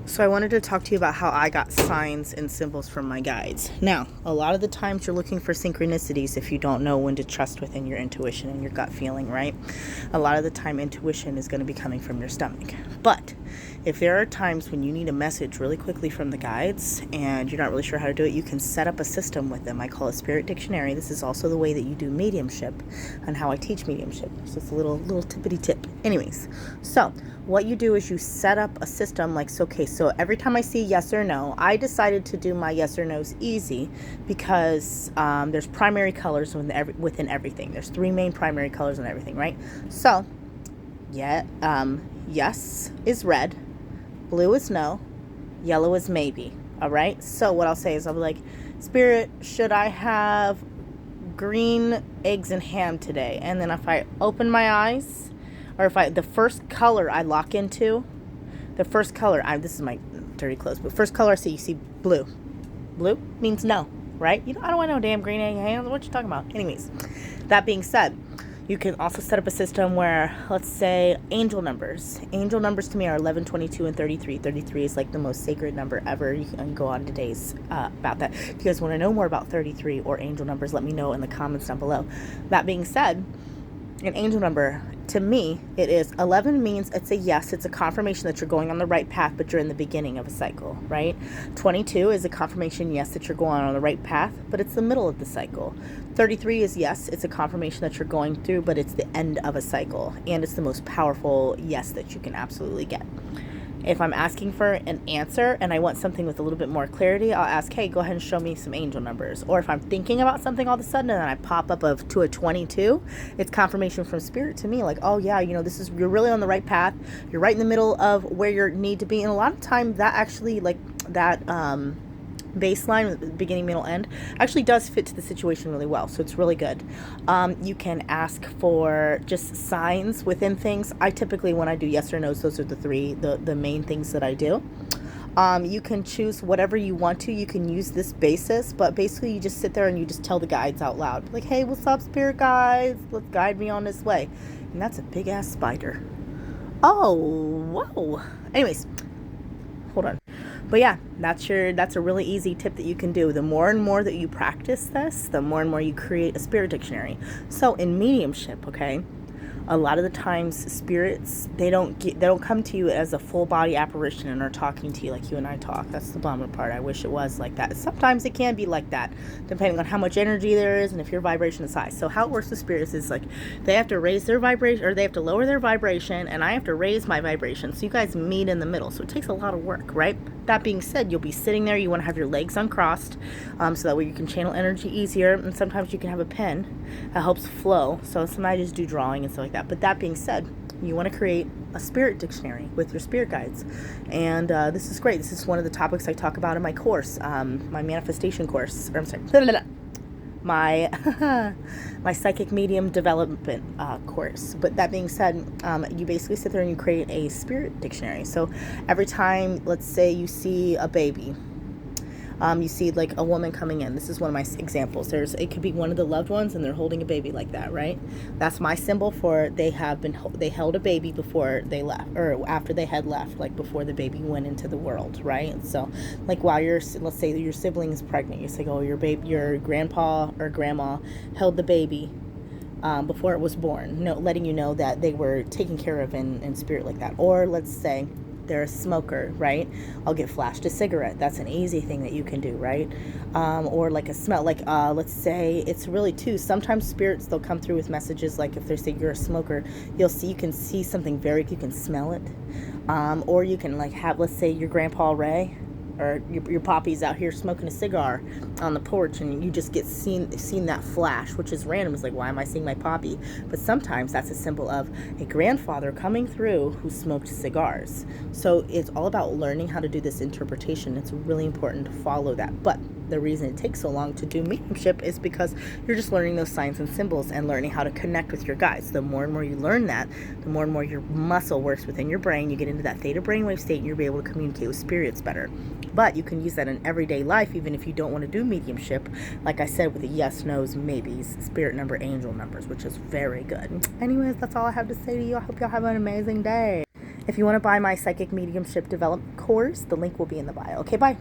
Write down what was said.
So I wanted to talk to you about how I got signs and symbols from my guides. Now, a lot of the times you're looking for synchronicities if you don't know when to trust within your intuition and your gut feeling, right? A lot of the time intuition is going to be coming from your stomach. But if there are times when you need a message really quickly from the guides and you're not really sure how to do it, you can set up a system with them. I call it Spirit Dictionary. This is also the way that you do mediumship and how I teach mediumship. So it's a little tippity tip. Anyways, so what you do is you set up a system like, so every time I see yes or no, I decided to do my yes or no's easy because there's primary colors within everything. There's 3 main primary colors in everything, right? So, yes is red, blue is no, yellow is maybe, all right? So what I'll say is I'll be like, Spirit, should I have green eggs and ham today? And then if I open my eyes, or the first color I lock into, this is my dirty clothes, but first color I see, you see blue. Blue means no, right? I don't want no damn green egg ham. What you talking about? Anyways, that being said, you can also set up a system where, let's say, angel numbers. Angel numbers to me are 11, 22, and 33. 33 is like the most sacred number ever. You can go on today's about that. If you guys want to know more about 33 or angel numbers, let me know in the comments down below. That being said, an angel number, to me, it is 11 means it's a yes. It's a confirmation that you're going on the right path, but you're in the beginning of a cycle, right? 22 is a confirmation, yes, that you're going on the right path, but it's the middle of the cycle. 33 is yes, it's a confirmation that you're going through, but it's the end of a cycle, and it's the most powerful yes that you can absolutely get. If I'm asking for an answer and I want something with a little bit more clarity, I'll ask, hey, go ahead and show me some angel numbers. Or if I'm thinking about something all of a sudden and then I pop up to a 22, it's confirmation from Spirit to me, like, oh yeah, you're really on the right path. You're right in the middle of where you need to be. And a lot of time that actually, like that baseline, beginning, middle, end, actually does fit to the situation really well. So it's really good. You can ask for just signs within things. I typically, when I do yes or no's, those are the main things that I do. You can choose whatever you want to. You can use this basis, but basically you just sit there and you just tell the guides out loud. Like, hey, what's up, spirit guides? Let's guide me on this way. And that's a big ass spider. Oh, whoa. Anyways, hold on. But yeah, that's a really easy tip that you can do. The more and more that you practice this, the more and more you create a spirit dictionary. So in mediumship, okay, a lot of the times spirits, they don't come to you as a full body apparition and are talking to you like you and I talk. That's the bummer part. I wish it was like that. Sometimes it can be like that, depending on how much energy there is and if your vibration is high. So how it works with spirits is like they have to raise their vibration, or they have to lower their vibration, and I have to raise my vibration. So you guys meet in the middle. So it takes a lot of work, right? That being said, you'll be sitting there. You want to have your legs uncrossed, so that way you can channel energy easier. And sometimes you can have a pen that helps flow. So sometimes I just do drawing and stuff like that. But that being said, you want to create a spirit dictionary with your spirit guides. And this is great. This is one of the topics I talk about in my course, my manifestation course. Or I'm sorry, my my psychic medium development course. But that being said, you basically sit there and you create a spirit dictionary. So every time, let's say you see a baby, you see like a woman coming in. This is one of my examples. It could be one of the loved ones and they're holding a baby like that, right? That's my symbol for they held a baby before they left, or after they had left, like before the baby went into the world, right? And so like while let's say your sibling is pregnant, you say, oh, your grandpa or grandma held the baby before it was born, letting you know that they were taken care of in spirit like that. Or let's say they're a smoker, right? I'll get flashed a cigarette. That's an easy thing that you can do, right? Or like a smell, like let's say it's really too, sometimes spirits, they'll come through with messages like if they say you're a smoker, you can see something you can smell it. Or you can like have, let's say your Grandpa Ray, or your poppy's out here smoking a cigar on the porch, and you just get seen that flash, which is random. It's like, why am I seeing my poppy? But sometimes that's a symbol of a grandfather coming through who smoked cigars. So it's all about learning how to do this interpretation. It's really important to follow that. But the reason it takes so long to do mediumship is because you're just learning those signs and symbols and learning how to connect with your guides. The more and more you learn that, the more and more your muscle works within your brain. You get into that theta brainwave state and you'll be able to communicate with spirits better. But you can use that in everyday life, even if you don't want to do mediumship. Like I said, with the yes, no's, maybes, spirit number, angel numbers, which is very good. Anyways, that's all I have to say to you. I hope y'all have an amazing day. If you want to buy my psychic mediumship development course, the link will be in the bio. Okay, bye.